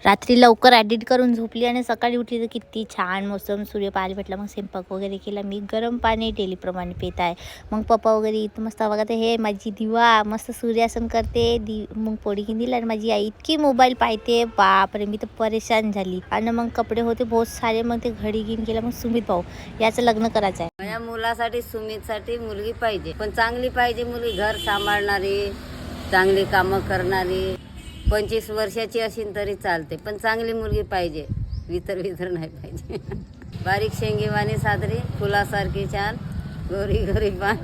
रात्री लवकर एडिट करून झोपली आणि सकाळी उठली तर किती छान मोसम सूर्य पाहायला भेटला. मग स्वयंपाक वगैरे केला. मी गरम पाणी डेलीप्रमाणे पित आहे. मग पप्पा वगैरे इथं मस्त बघा ते हे माझी दिवा मस्त सूर्यासन करते मग पोळी घेऊन दिली आणि माझी आई इतकी मोबाईल पाहते बापरे, मी तर परेशान झाली. आणि मग कपडे होते बहुत सारे, मग ते घडी घेऊन गेला. मग सुमित भाऊ याचं लग्न करायचं आहे. माझ्या मुलासाठी सुमितसाठी मुलगी पाहिजे, पण चांगली पाहिजे मुलगी, घर सांभाळणारी, चांगली कामं करणारी. 25 वर्षाची असेल तरी चालते, पण चांगली मुलगी पाहिजे, वितर नाही पाहिजे. बारीक शेंगेवाणी सादरी, फुलासारखी छान, गोरी गरीबान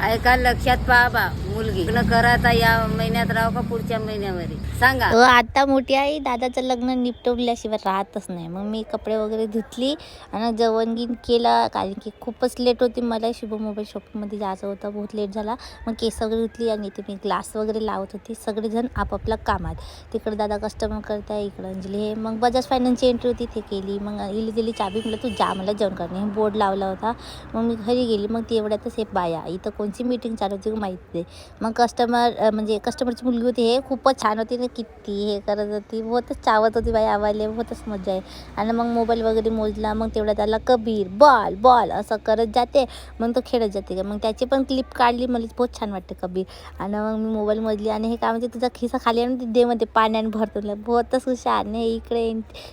आहे का, लक्षात पहा बा. मुलगी लग्न करायचा या महिन्यात राहू का पुढच्या महिन्यामध्ये सांगा. आता मोठी आई दादाचं लग्न निपटवल्याशिवाय राहतच नाही. मग मी कपडे वगैरे धुतली आणि जेवण गिन केलं, कारण की खूपच लेट होती. मला शुभ मोबाईल शॉपिंगमध्ये जायचं होतं, बहुत लेट झाला. मग केस वगैरे धुतली आणि इथे मी ग्लास वगैरे लावत होती. सगळेजण आपापल्या कामात, तिकडे दादा कस्टमर करत आहे, इकडं अंजली हे. मग बजाज फायनान्सची एंट्री होती, ते केली. मग इली दिली चाबी, म्हटलं तू जा, मला जेवण करणे, हे बोर्ड लावला होता. मग मी घरी गेली. मग तेवढ्यातच हे बाया इथं कोणची मीटिंग चालू होती माहीत नाही. मग कस्टमरची मुलगी होती, हे खूपच छान होती, किती हे करत होती, बहुतच चावत होती बाई आवाले, बहुतच मजा आहे. आणि मग मोबाईल वगैरे मोजला. मग तेवढा त्याला कबीर बॉल बॉल असं करत जाते, मग तो खेळत जाते. मग त्याची पण क्लिप काढली, मला बहुत छान वाटते कबीर. आणि मग मी मोबाईल मोजली आणि हे काय म्हणते, तुझा खिसा खाली आणि दे मध्ये पाण्याने भरतो. बहुतच हुशार नाही. इकडे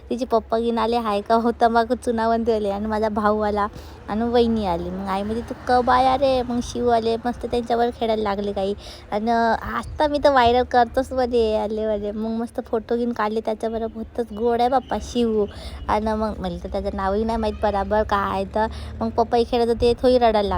तिचे पप्पा घेऊन आले, हाय का होता मग चुनावंती आले आणि माझा भाऊ आला आणि वहिनी आली. मग आई म्हणजे तू कब आया रे. मग शिव आले, मस्त त्यांच्यावर खेळायला लागले काही. आणि आता मी तर व्हायरल करतोच मध्ये आले. मग मस्त फोटो घेऊन काढले त्याच्याबरोबर. बहुतच गोड आहे बाप्पा शिव. आणि मग मला तर त्याचं नावही नाही माहीत बरोबर काय. तर मग पप्पाही खेळत होते, थोडी रडायला लागले.